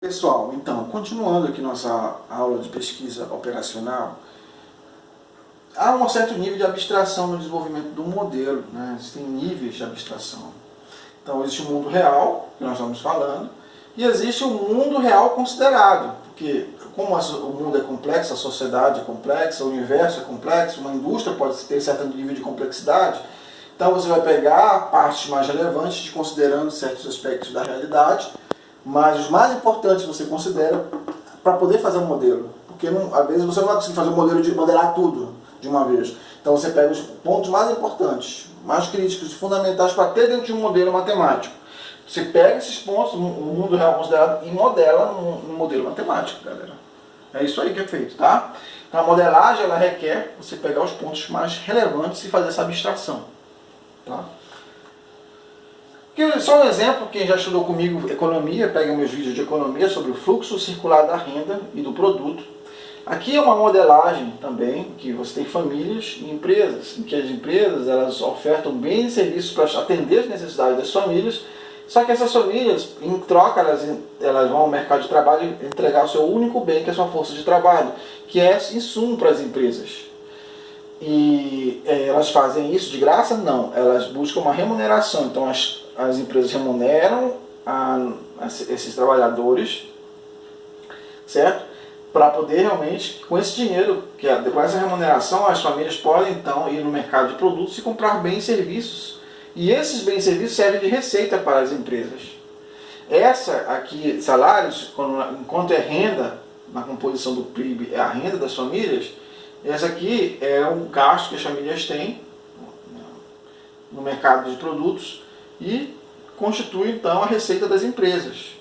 Pessoal, então, continuando aqui nossa aula de pesquisa operacional, há um certo nível de abstração no desenvolvimento do modelo, né? Existem níveis de abstração. Então, existe o mundo real, que nós estamos falando, e existe o mundo real considerado, porque como o mundo é complexo, a sociedade é complexa, o universo é complexo, uma indústria pode ter certo nível de complexidade, então você vai pegar partes mais relevantes, considerando certos aspectos da realidade, mas os mais importantes você considera para poder fazer um modelo. Porque às vezes você não vai conseguir fazer um modelo de modelar tudo de uma vez. Então você pega os pontos mais importantes, mais críticos e fundamentais para ter dentro de um modelo matemático. Você pega esses pontos, o mundo real considerado, e modela num modelo matemático, galera. É isso aí que é feito, tá? Então a modelagem ela requer você pegar os pontos mais relevantes e fazer essa abstração. Tá? Só um exemplo, quem já estudou comigo economia, pega meus vídeos de economia sobre o fluxo circular da renda e do produto. Aqui é uma modelagem também, que você tem famílias e empresas, em que as empresas elas ofertam bens e serviços para atender as necessidades das famílias, só que essas famílias, em troca, elas vão ao mercado de trabalho entregar o seu único bem, que é a sua força de trabalho, que é insumo para as empresas. E elas fazem isso de graça? Não, elas buscam uma remuneração. Então as empresas remuneram esses trabalhadores, certo? Para poder realmente, com esse dinheiro, com essa remuneração, as famílias podem então ir no mercado de produtos e comprar bens e serviços. E esses bens e serviços servem de receita para as empresas. Essa aqui, salários, enquanto é renda, na composição do PIB, é a renda das famílias. Essa aqui é um gasto que as famílias têm no mercado de produtos e constitui então a receita das empresas.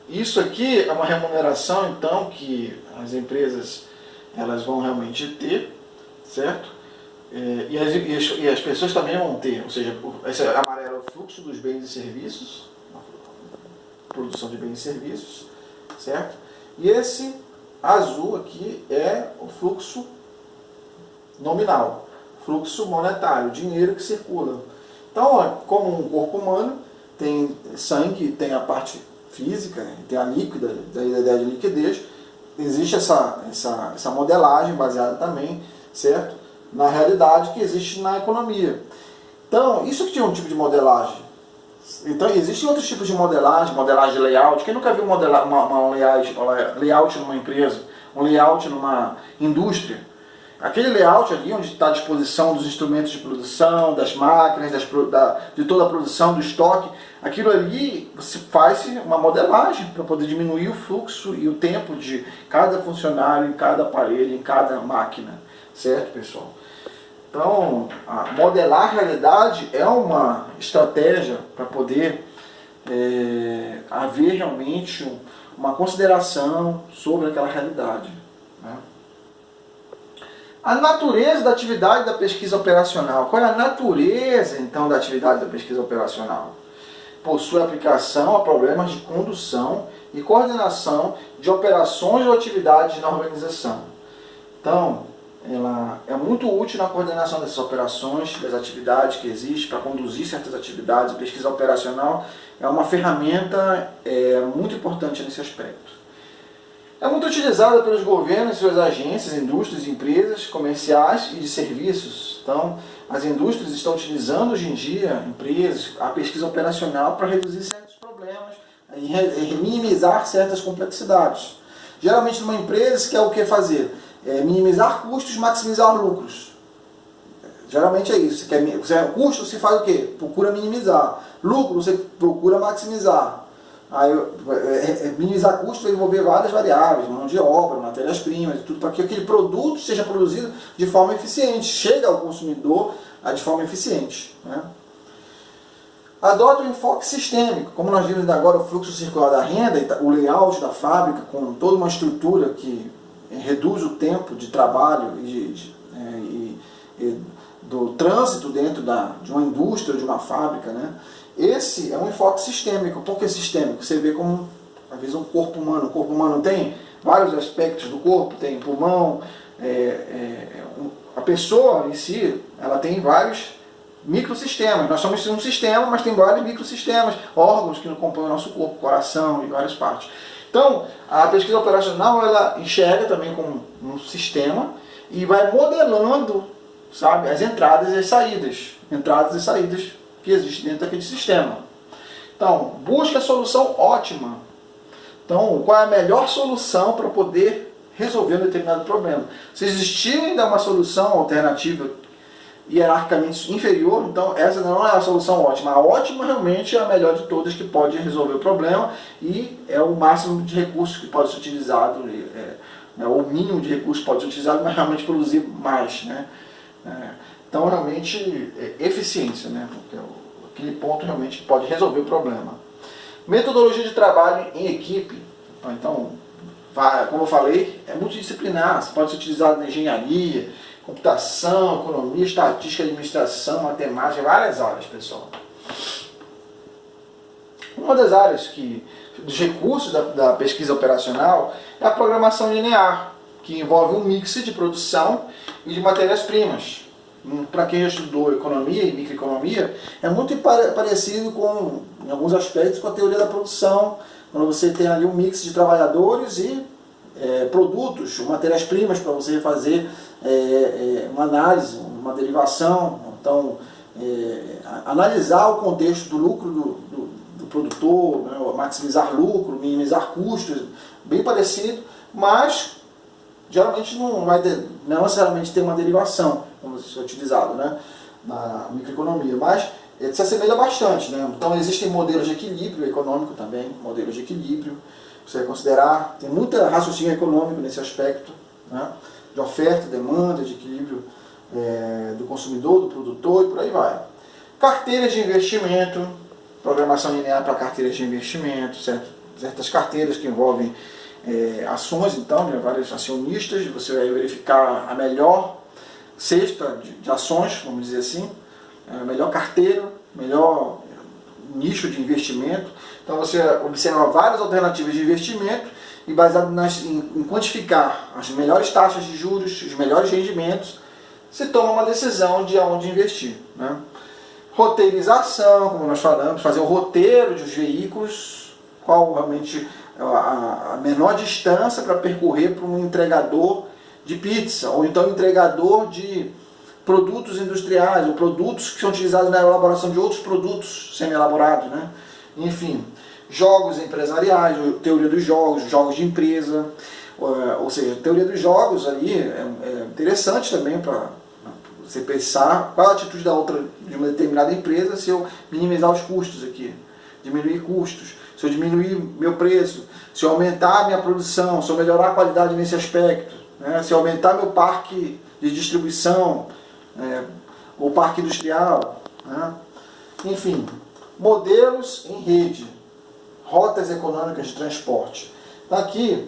Isso aqui é uma remuneração então que as empresas elas vão realmente ter, certo? E as pessoas também vão ter, ou seja, esse amarelo é o fluxo dos bens e serviços, produção de bens e serviços, certo? E esse azul aqui é o fluxo nominal, fluxo monetário, dinheiro que circula. Então, como um corpo humano, tem sangue, tem a parte física, tem a líquida, daí a ideia de liquidez, existe essa modelagem baseada também, certo? Na realidade que existe na economia. Então, isso aqui é um tipo de modelagem. Então, existem outros tipos de modelagem de layout. Quem nunca viu um layout numa empresa, um layout numa indústria? Aquele layout ali, onde está a disposição dos instrumentos de produção, das máquinas, de toda a produção, do estoque, aquilo ali, você faz uma modelagem para poder diminuir o fluxo e o tempo de cada funcionário, em cada aparelho, em cada máquina. Certo, pessoal? Então, modelar a realidade é uma estratégia para poder haver realmente uma consideração sobre aquela realidade. Né? A natureza da atividade da pesquisa operacional. Qual é a natureza, então, da atividade da pesquisa operacional? Possui aplicação a problemas de condução e coordenação de operações ou atividades na organização. Então, ela é muito útil na coordenação dessas operações, das atividades que existem, para conduzir certas atividades. A pesquisa operacional é uma ferramenta muito importante nesse aspecto. É muito utilizada pelos governos, suas agências, indústrias, empresas comerciais e de serviços. Então, as indústrias estão utilizando hoje em dia, empresas, a pesquisa operacional para reduzir certos problemas e minimizar certas complexidades. Geralmente, numa empresa, você quer o que fazer? Minimizar custos, maximizar lucros. Geralmente é isso. Custo se faz o quê? Procura minimizar. Lucro você procura maximizar. Aí, minimizar custo vai envolver várias variáveis, mão de obra, matérias-primas, tudo para que aquele produto seja produzido de forma eficiente, chegue ao consumidor de forma eficiente. Né? Adota o enfoque sistêmico, como nós vimos agora, o fluxo circular da renda, o layout da fábrica com toda uma estrutura que reduz o tempo de trabalho e do trânsito dentro de uma indústria, de uma fábrica. Né? Esse é um enfoque sistêmico. Por que sistêmico? Você vê como, às vezes, um corpo humano. O corpo humano tem vários aspectos do corpo, tem pulmão, a pessoa em si, ela tem vários microsistemas. Nós somos um sistema, mas tem vários microsistemas, órgãos que compõem o nosso corpo, coração e várias partes. Então, a pesquisa operacional, ela enxerga também como um sistema e vai modelando, sabe, as entradas e as saídas que existem dentro daquele sistema. Então, busca a solução ótima. Então, qual é a melhor solução para poder resolver um determinado problema? Se existir ainda uma solução alternativa hierarquicamente inferior, então essa não é a solução ótima. A ótima realmente é a melhor de todas, que pode resolver o problema e é o máximo de recursos que pode ser utilizado, o mínimo de recursos pode ser utilizado, mas realmente produzir mais, né? Então realmente eficiência, né? Porque aquele ponto realmente pode resolver o problema. Metodologia de trabalho em equipe. Então, como eu falei, é multidisciplinar, pode ser utilizado na engenharia, computação, economia, estatística, administração, matemática, várias áreas, pessoal. Uma das áreas dos recursos da pesquisa operacional é a programação linear, que envolve um mix de produção e de matérias-primas. Para quem já estudou economia e microeconomia, é muito parecido em alguns aspectos, com a teoria da produção, quando você tem ali um mix de trabalhadores e produtos, matérias-primas para você fazer uma análise, uma derivação. Então, analisar o contexto do lucro do produtor, né, maximizar lucro, minimizar custos, bem parecido, mas geralmente não necessariamente ter uma derivação, como isso é utilizado, né, na microeconomia, mas se assemelha bastante, né? Então existem modelos de equilíbrio econômico também, modelos de equilíbrio, você vai considerar, tem muita raciocínio econômico nesse aspecto, né? De oferta, demanda, de equilíbrio do consumidor, do produtor e por aí vai. Carteiras de investimento, programação linear para carteiras de investimento, certas carteiras que envolvem ações, então, de vários acionistas, você vai verificar a melhor cesta de ações, vamos dizer assim, a melhor carteira, melhor nicho de investimento. Então você observa várias alternativas de investimento e baseado em quantificar as melhores taxas de juros, os melhores rendimentos, se toma uma decisão de aonde investir, né? Roteirização, como nós falamos, fazer o roteiro dos veículos, qual realmente a menor distância para percorrer para um entregador de pizza, ou então entregador de produtos industriais, ou produtos que são utilizados na elaboração de outros produtos semi-elaborados, né? Enfim, jogos empresariais, teoria dos jogos de empresa, ou seja, teoria dos jogos ali é interessante também para você pensar qual a atitude de uma determinada empresa se eu minimizar os custos aqui, diminuir custos, se eu diminuir meu preço, se eu aumentar a minha produção, se eu melhorar a qualidade nesse aspecto, né? Se eu aumentar meu parque de distribuição, o parque industrial, né? Enfim, modelos em rede, rotas econômicas de transporte. Aqui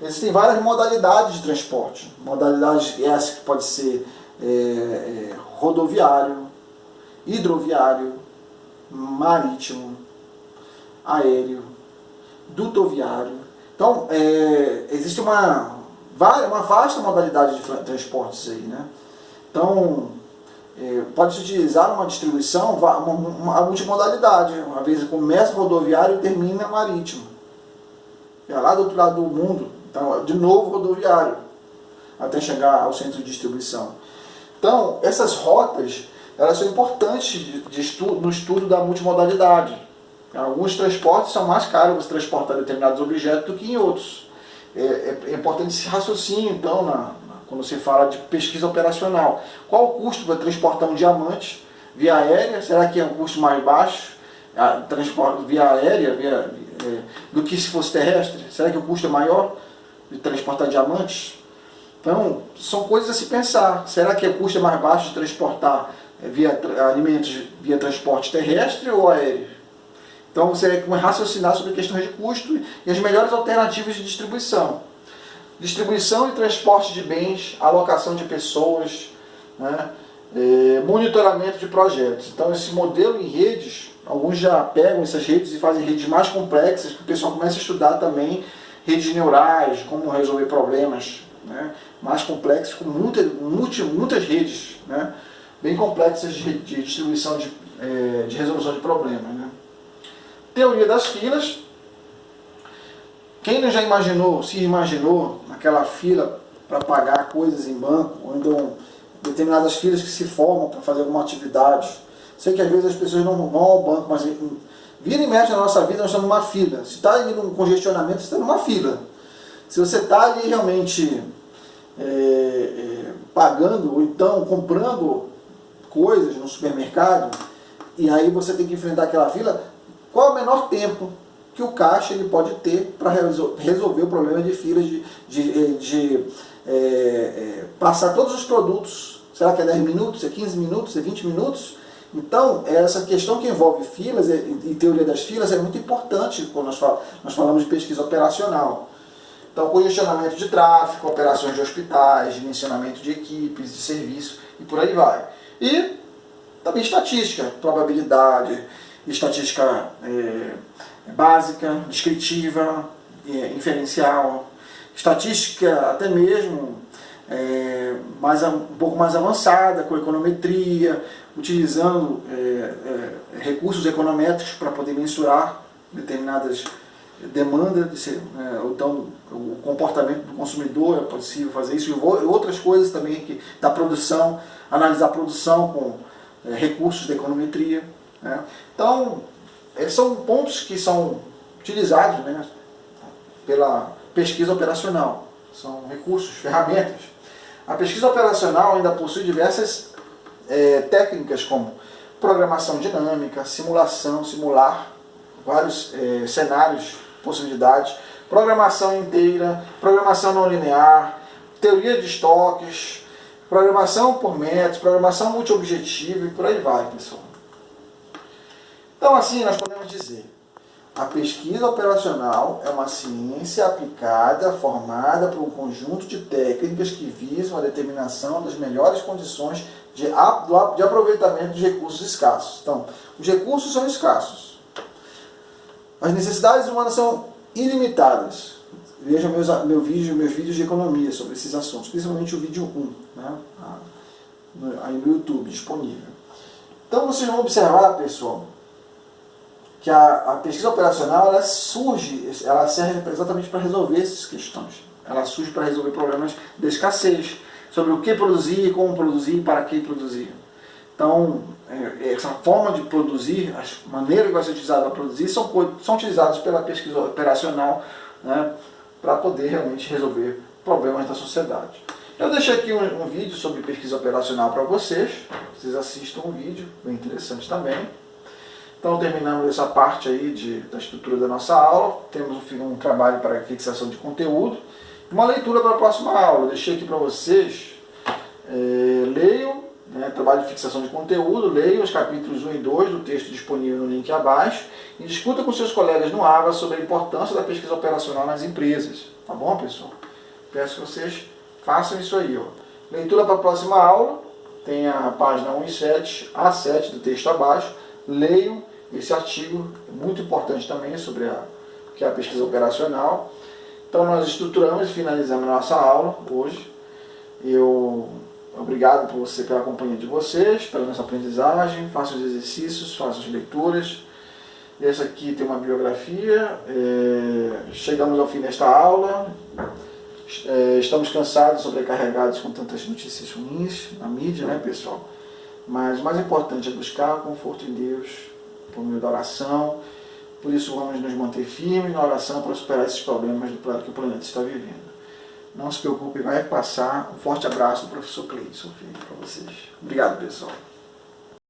existem várias modalidades de transporte. Modalidades essa que pode ser rodoviário, hidroviário, marítimo, aéreo, dutoviário. Então, existe uma vasta modalidade de transportes aí, né? Então, pode-se utilizar uma distribuição, uma multimodalidade. Uma vez começa rodoviário e termina marítimo. É lá do outro lado do mundo. Então, de novo rodoviário, até chegar ao centro de distribuição. Então, essas rotas, elas são importantes no estudo da multimodalidade. Alguns transportes são mais caros você transportar determinados objetos do que em outros. É importante esse raciocínio, então, quando se fala de pesquisa operacional. Qual o custo para transportar um diamante via aérea? Será que é um custo mais baixo via aérea do que se fosse terrestre? Será que o custo é maior de transportar diamantes? Então, são coisas a se pensar. Será que o custo é mais baixo de transportar alimentos via transporte terrestre ou aéreo? Então, você vai raciocinar sobre questões de custo e as melhores alternativas de distribuição. Distribuição e transporte de bens, alocação de pessoas, né? Monitoramento de projetos. Então, esse modelo em redes, alguns já pegam essas redes e fazem redes mais complexas, que o pessoal começa a estudar também redes neurais, como resolver problemas, né, mais complexos, com muitas redes, né, bem complexas de distribuição de resolução de problemas, né? Teoria das filas. Quem não já imaginou, se imaginou, naquela fila para pagar coisas em banco, ou então determinadas filas que se formam para fazer alguma atividade. Sei que às vezes as pessoas não vão ao banco, mas vira e mexe na nossa vida, nós estamos numa fila. Se está ali num congestionamento, você está numa fila. Se você está ali realmente pagando, ou então comprando coisas no supermercado, e aí você tem que enfrentar aquela fila, qual é o menor tempo que o caixa ele pode ter para resolver o problema de filas, de passar todos os produtos? Será que é 10 minutos, é 15 minutos, é 20 minutos? Então, essa questão que envolve filas e teoria das filas é muito importante quando nós falamos de pesquisa operacional. Então, congestionamento de tráfego, operações de hospitais, dimensionamento de equipes, de serviço e por aí vai. E também estatística, probabilidade, estatística básica, descritiva, inferencial, estatística até mesmo um pouco mais avançada, com econometria, utilizando recursos econométricos para poder mensurar determinadas demandas, ou então o comportamento do consumidor, é possível fazer isso, e outras coisas também da produção, analisar a produção com recursos de econometria, né? Então, são pontos que são utilizados, né, pela pesquisa operacional, são recursos, ferramentas. A pesquisa operacional ainda possui diversas técnicas como programação dinâmica, simulação, simular vários cenários, possibilidades, programação inteira, programação não linear, teoria de estoques, programação por métodos, programação multiobjetiva e por aí vai, pessoal. Então, assim, nós podemos dizer, a pesquisa operacional é uma ciência aplicada, formada por um conjunto de técnicas que visam a determinação das melhores condições de aproveitamento de recursos escassos. Então, os recursos são escassos. As necessidades humanas são ilimitadas. Vejam meus vídeos de economia sobre esses assuntos, principalmente o vídeo 1, né? Aí no YouTube, disponível. Então, vocês vão observar, pessoal, que a pesquisa operacional ela serve exatamente para resolver essas questões. Ela surge para resolver problemas de escassez, sobre o que produzir, como produzir, para que produzir. Então, essa forma de produzir, as maneiras que vai ser utilizada para produzir, são utilizadas pela pesquisa operacional, né, para poder realmente resolver problemas da sociedade. Eu deixei aqui um vídeo sobre pesquisa operacional para vocês assistam um vídeo, bem interessante também. Então terminamos essa parte aí da estrutura da nossa aula, temos um trabalho para fixação de conteúdo, uma leitura para a próxima aula. Eu deixei aqui para vocês, leiam, né, trabalho de fixação de conteúdo, leiam os capítulos 1 e 2 do texto disponível no link abaixo e discuta com seus colegas no AVA sobre a importância da pesquisa operacional nas empresas. Tá bom, pessoal? Peço que vocês façam isso aí. Ó. Leitura para a próxima aula, tem a página 1 e 7, A7 do texto abaixo. Leiam esse artigo, muito importante também, sobre que é a pesquisa operacional. Então nós estruturamos e finalizamos a nossa aula hoje. Obrigado pela companhia de vocês, pela nossa aprendizagem. Façam os exercícios, façam as leituras. Essa aqui tem uma bibliografia. Chegamos ao fim desta aula. Estamos cansados, sobrecarregados com tantas notícias ruins na mídia, né, pessoal? Mas o mais importante é buscar conforto em Deus, por meio da oração. Por isso vamos nos manter firmes na oração para superar esses problemas que o planeta está vivendo. Não se preocupe, vai passar. Um forte abraço do professor Cleidson para vocês. Obrigado, pessoal.